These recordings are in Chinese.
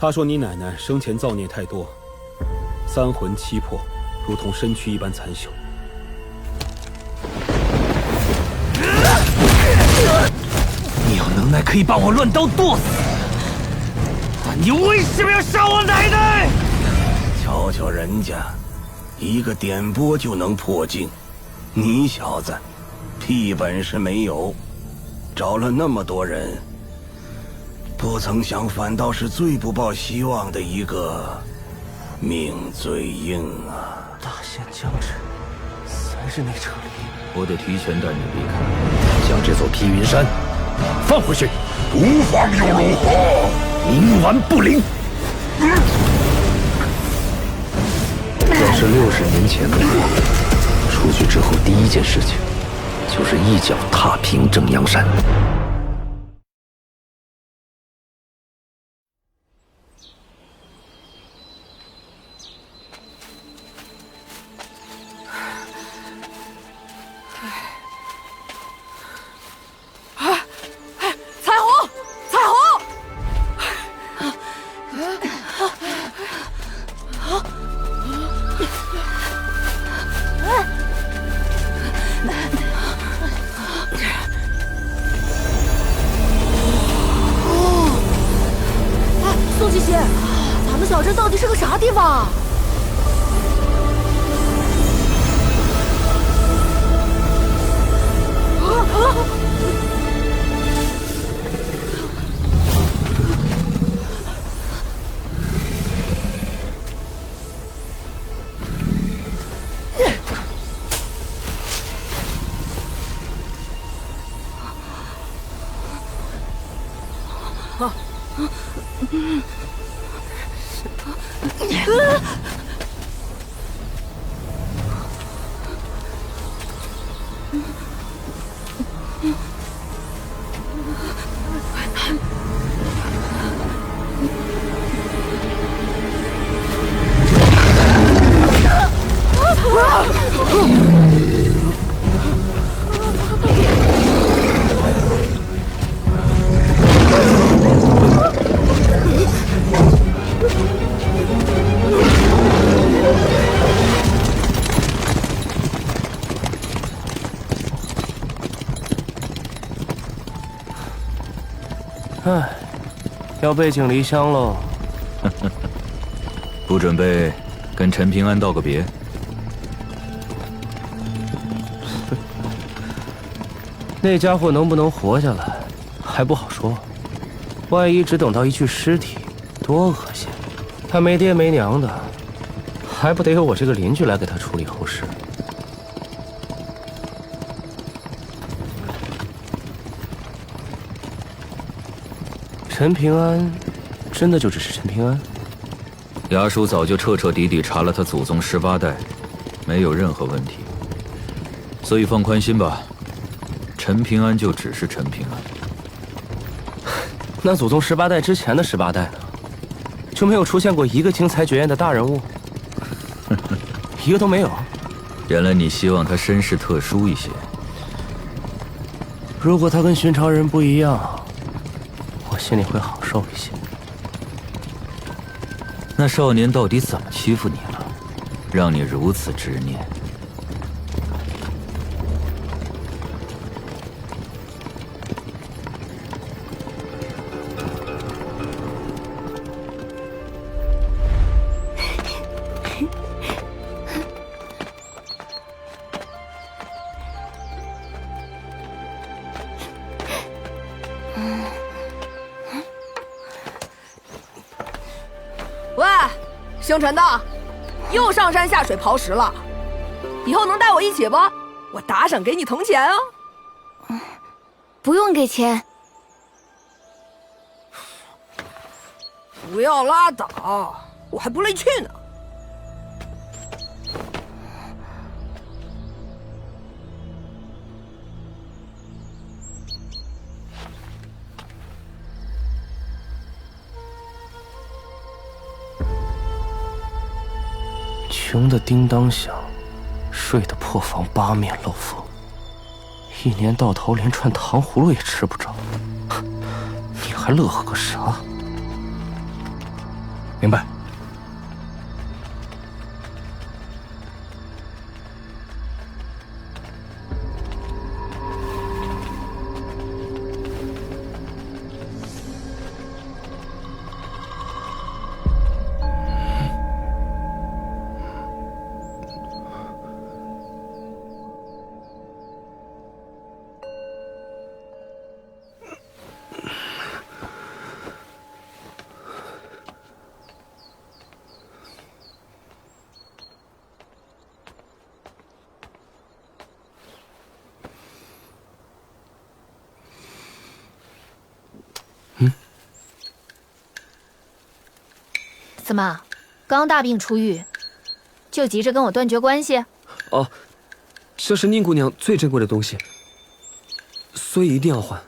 他说你奶奶生前造孽太多，三魂七魄如同身躯一般残朽。你有能耐可以把我乱刀剁死，你为什么要杀我奶奶？瞧瞧人家，一个点拨就能破境，你小子屁本事没有，找了那么多人。不曾想，反倒是最不抱希望的一个，命最硬啊！大限将至，3日内撤离。我得提前带你离开，将这座披云山放回去。不放又如何？冥顽不灵。要是60年前的我，出去之后第一件事情，就是一脚踏平正阳山。宋七七，咱们小镇到底是个啥地方？唉，要背井离乡喽。不准备跟陈平安道个别？那家伙能不能活下来，还不好说。万一只等到一具尸体，多恶心！他没爹没娘的，还不得有我这个邻居来给他处理后事？陈平安，真的就只是陈平安？衙署早就彻彻底底查了他祖宗18代，没有任何问题，所以放宽心吧。陈平安就只是陈平安。那祖宗18代之前的18代呢？就没有出现过一个经才绝艳的大人物？一个都没有。原来你希望他身世特殊一些。如果他跟寻常人不一样，我心里会好受一些。那少年到底怎么欺负你了，让你如此执念？喂，星辰的，又上山下水刨食了，以后能带我一起不？我打赏给你铜钱哦。不用给钱。不要拉倒，我还不累去呢。穷的叮当响，睡的破房八面漏风，一年到头连串糖葫芦也吃不着，你还乐呵个啥？明白。怎么，刚大病初愈，就急着跟我断绝关系？哦，这是宁姑娘最珍贵的东西，所以一定要还。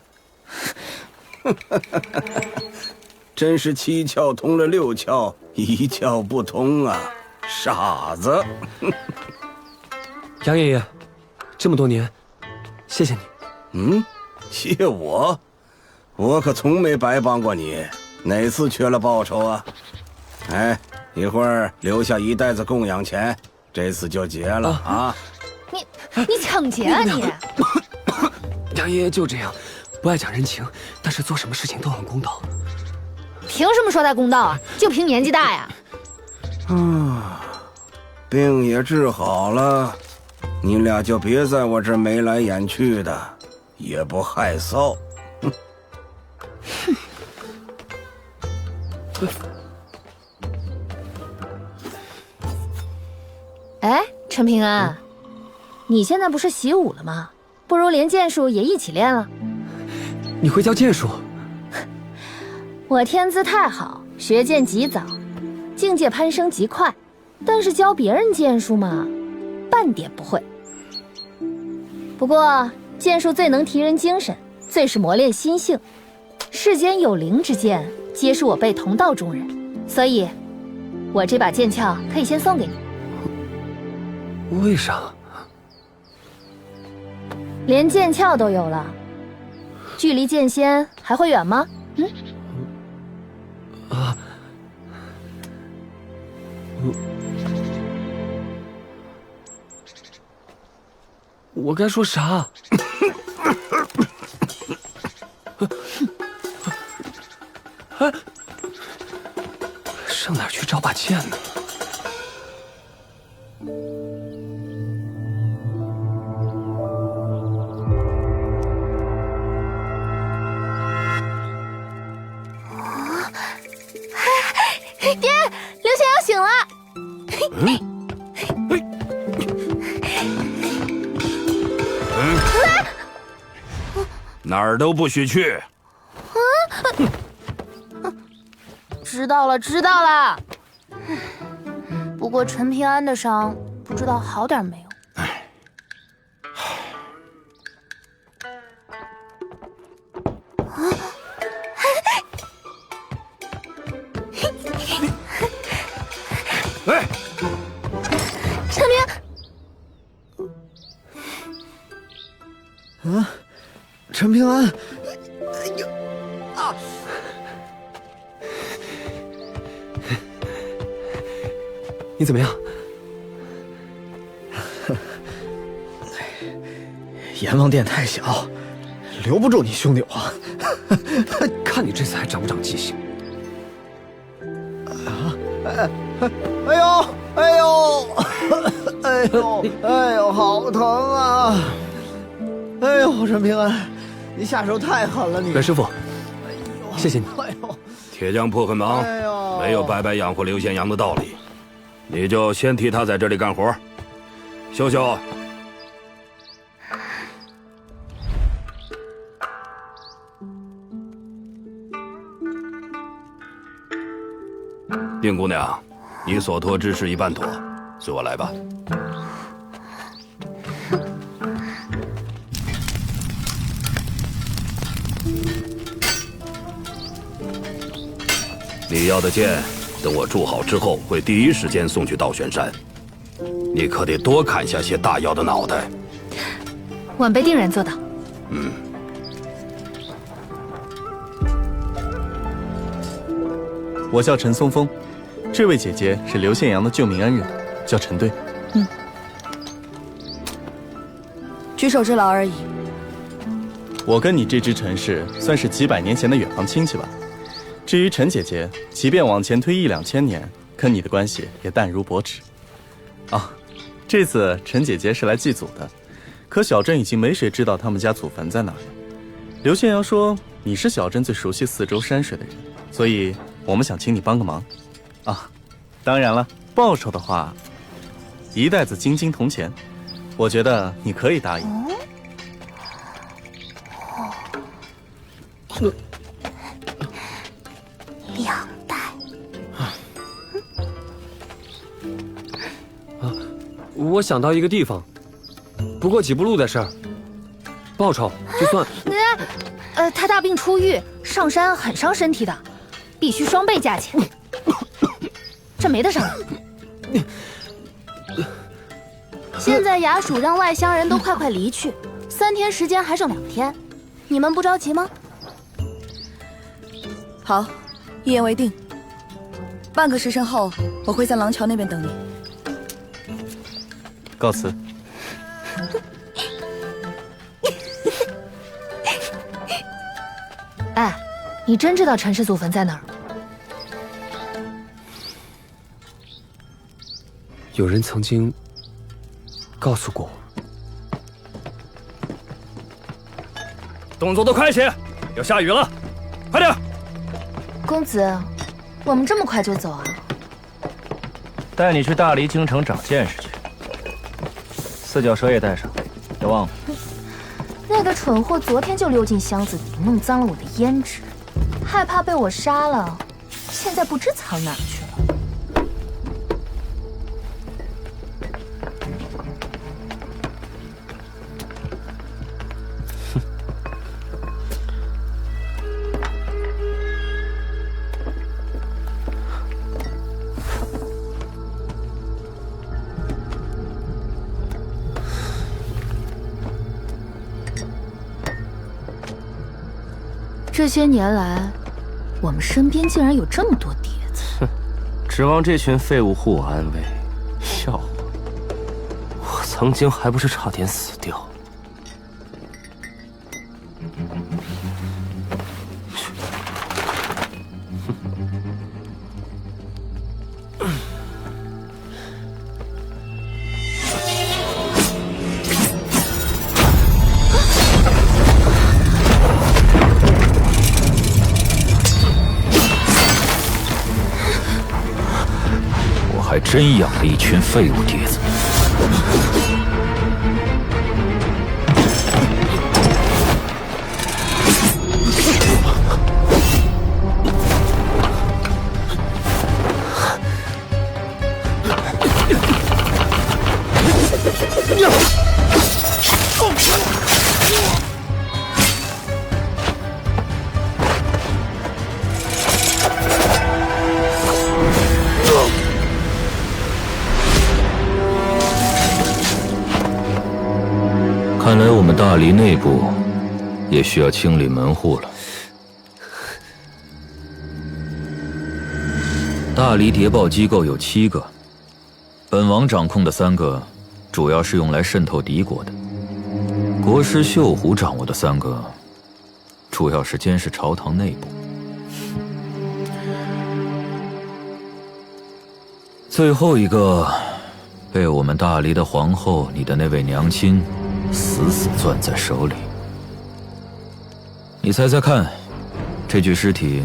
真是7窍通了6窍，一窍不通啊，傻子！杨爷爷，这么多年，谢谢你。谢我？我可从没白帮过你，哪次缺了报酬啊？哎，一会儿留下1袋子供养钱，这次就结了啊！你抢劫啊你！杨爷爷就这样，不爱讲人情，但是做什么事情都很公道。凭什么说他公道啊？就凭年纪大呀？病也治好了，你俩就别在我这眉来眼去的，也不害臊。哎，陈平安，你现在不是习武了吗？不如连剑术也一起练了。你会教剑术？我天资太好，学剑极早，境界攀升极快，但是教别人剑术嘛，半点不会。不过剑术最能提人精神，最是磨练心性。世间有灵之剑，皆是我辈同道中人，所以，我这把剑鞘可以先送给你。为啥？连剑鞘都有了，距离剑仙还会远吗？我该说啥？上哪儿去找把剑呢？爹，刘玄要醒了。哪儿都不许去！知道了，知道了。过陈平安的伤，不知道好点没有。哎，陈平，陈平安，你怎么样？阎王殿太小，留不住你兄弟我。看你这次还长不长记性？哎呦，哎呦，哎呦，哎呦，好疼啊！哎呦，陈平安，你下手太狠了你！袁师傅，谢谢你。哎呦，铁匠铺很忙，没有白白养活刘宪阳的道理。你就先替他在这里干活，秀秀。丁姑娘，你所托之事一半妥，随我来吧。你要的剑，等我铸好之后，会第一时间送去道玄山。你可得多砍下些大妖的脑袋。晚辈定然做到。我叫陈松风，这位姐姐是刘宪阳的救命恩人，叫陈队。举手之劳而已。我跟你这支陈氏算是几百年前的远房亲戚吧。至于陈姐姐，即便往前推1、2千年，跟你的关系也淡如薄纸。啊，这次陈姐姐是来祭祖的，可小镇已经没谁知道他们家祖坟在哪儿了。刘宪阳说你是小镇最熟悉四周山水的人，所以我们想请你帮个忙。啊，当然了，报酬的话，1袋子金铜钱，我觉得你可以答应。2袋。我想到一个地方，不过几步路的事儿，报酬就算。他大病初愈，上山很伤身体的，必须双倍价钱。这没得商量。现在衙署让外乡人都快离去，3天时间还剩2天，你们不着急吗？好，一言为定。半个时辰后，我会在廊桥那边等你。告辞。哎，你真知道陈氏祖坟在哪儿？有人曾经告诉过我。动作都快些，要下雨了，快点！公子，我们这么快就走啊？带你去大黎京城长见识去。四脚蛇也带上，别忘了。那个蠢货昨天就溜进箱子里，弄脏了我的胭脂，害怕被我杀了，现在不知藏哪儿去了。这些年来，我们身边竟然有这么多碟子。哼，指望这群废物护我安危，笑话！我曾经还不是差点死掉。还真养了一群废物碟子。们大黎内部也需要清理门户了。大黎谍报机构有7个，本王掌控的3个，主要是用来渗透敌国的；国师绣虎掌握的3个，主要是监视朝堂内部。最后一个，被我们大黎的皇后，你的那位娘亲，死死攥在手里。你猜猜看，这具尸体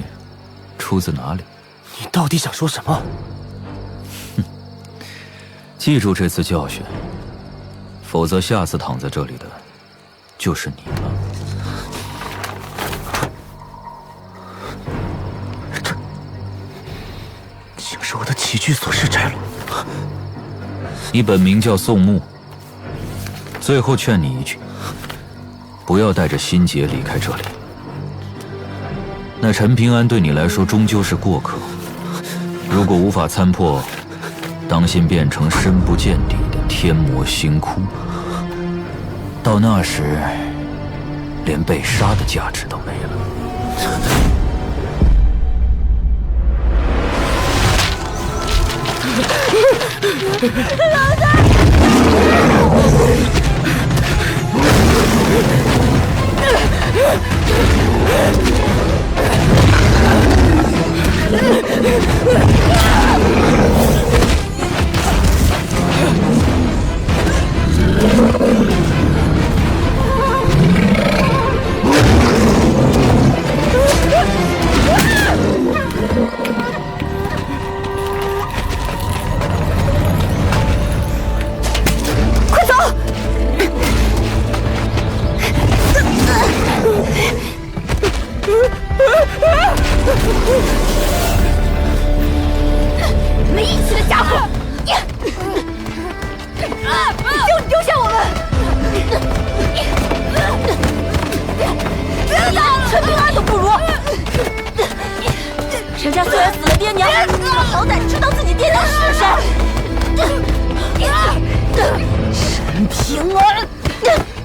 出自哪里？你到底想说什么？哼，记住这次教训，否则下次躺在这里的就是你了。这竟是我的起居所示摘落。你本名叫宋牧，最后劝你一句，不要带着心结离开这里。那陈平安对你来说终究是过客，如果无法参破，当心变成深不见底的天魔星窟。到那时，连被杀的价值都没了。老大！快走！没义气的家伙！就丢下我们！别打了，陈平安都不如。人家虽然死了爹娘，好歹知道自己爹娘是谁。陈平安，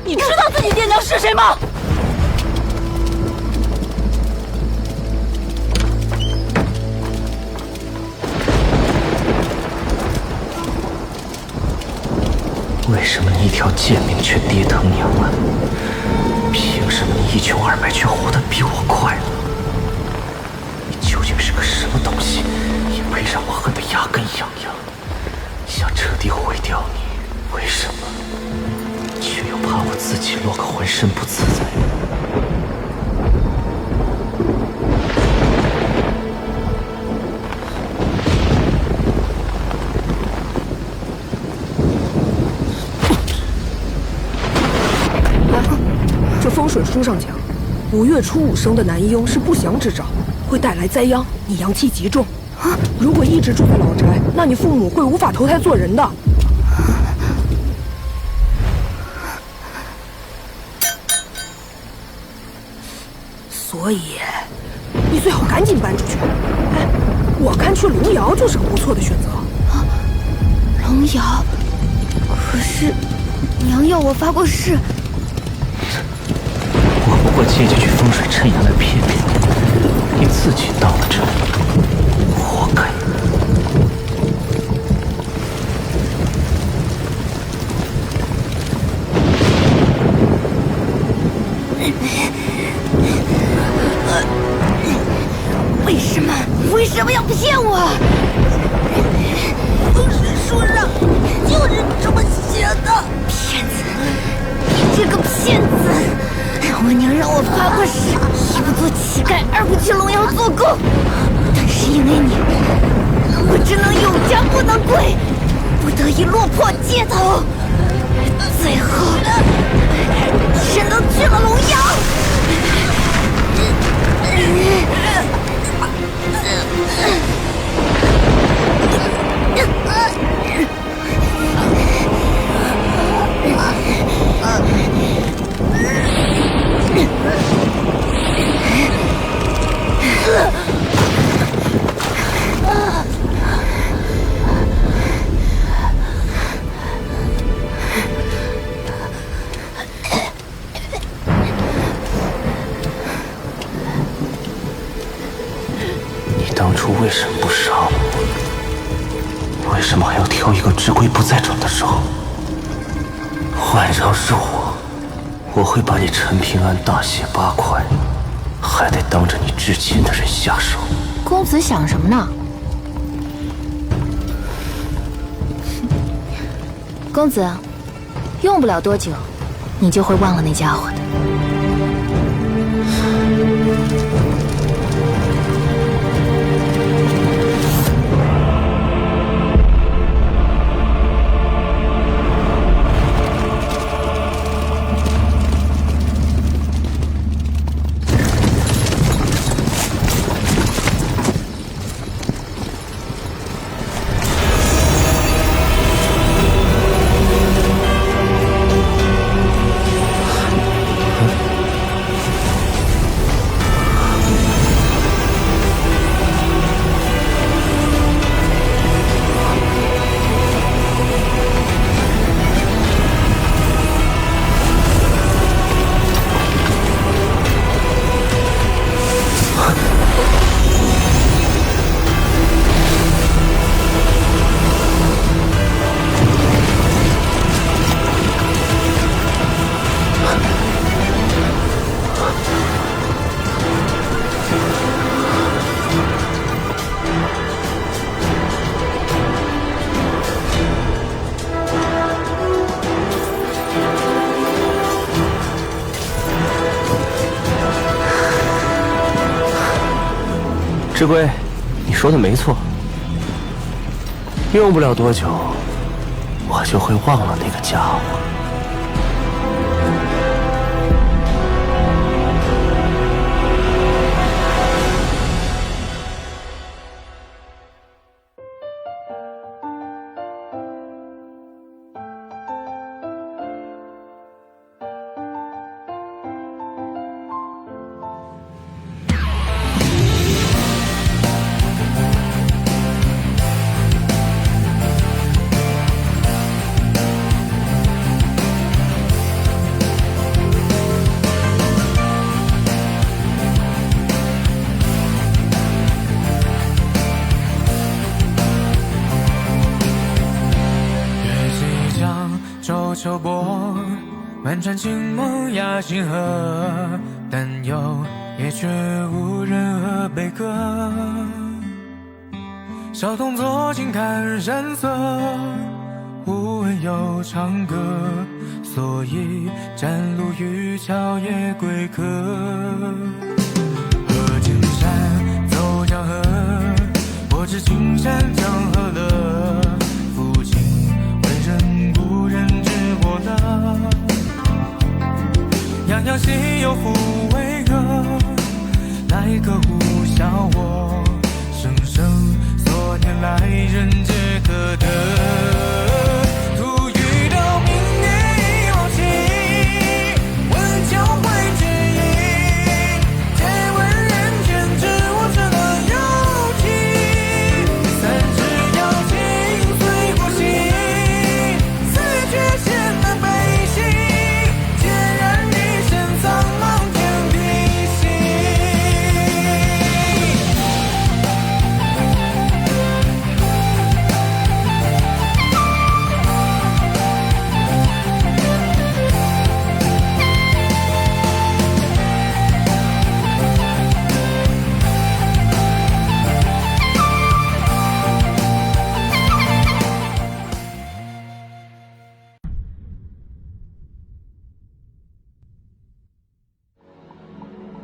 你知道自己爹娘是谁吗？为什么你一条贱命却爹疼娘了？凭什么你一穷二白却活得比我快乐？你究竟是个什么东西，也配让我恨得牙根痒痒？想彻底毁掉你，为什么？却又怕我自己落个浑身不自在。这风水书上讲，5月初5生的男婴是不祥之兆，会带来灾殃，你阳气极重。如果一直住在老宅，那你父母会无法投胎做人的。所以，你最好赶紧搬出去。哎，我看去龙窑就是个不错的选择。龙窑？可是娘要我发过誓。我不过借几句风水衬阳来骗骗你，你自己到了这里，活该。为什么要骗我？风水书上就是这么写的。骗子！你这个骗子！我娘让我发过誓，一不做乞丐，二不去龙窑做工。但是因为你，我只能有家不能归，不得已落魄街头。最后，只能去了龙窑。初为什么不杀我？为什么还要挑一个智贵不在场的时候？换成是我会把你陈平安大卸8块，还得当着你至亲的人下手。公子想什么呢？公子，用不了多久，你就会忘了那家伙的。智贵，你说的没错，用不了多久，我就会忘了那个家伙。秋波，漫传情梦压星河，但有也绝无任何悲歌。小童坐静看山色，无问又唱歌，所以站路渔樵也归客。河间山走江河，我知青山江河乐。父亲为人故人知我乐，样样心有福为歌，来个呼啸我，生生所念来人皆可得。突遇到明月已忘情，问交会知音，借问人间知我这个有情。三尺瑶琴随过心，四绝险难背行，孑然一身苍茫天地心。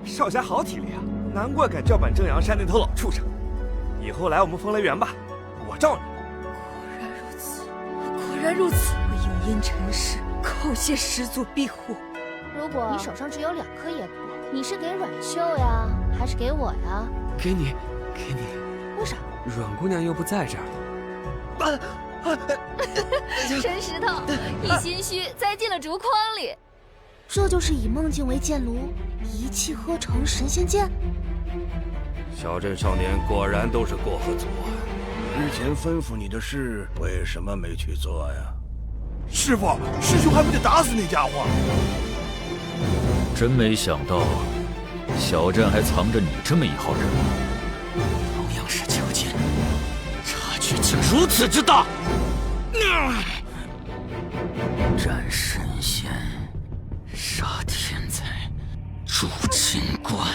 少侠好体力啊，难怪敢叫板正阳山那头老畜生。以后来我们风雷园吧，我罩你。果然如此，果然如此。为影音尘世，叩谢始祖庇护。如果你手上只有2颗野果，你是给阮秀呀，还是给我呀？给你，给你。为啥？阮姑娘又不在这儿。陈石头，一心虚栽进了竹筐里。这就是以梦境为剑炉，一气呵成神仙剑。小镇少年果然都是过河族啊！之前吩咐你的事，为什么没去做呀？师傅，师兄还不得打死那家伙？真没想到，小镇还藏着你这么一号人物。龙阳是矫健，差距竟如此之大！斩神仙，杀天才，诛清官。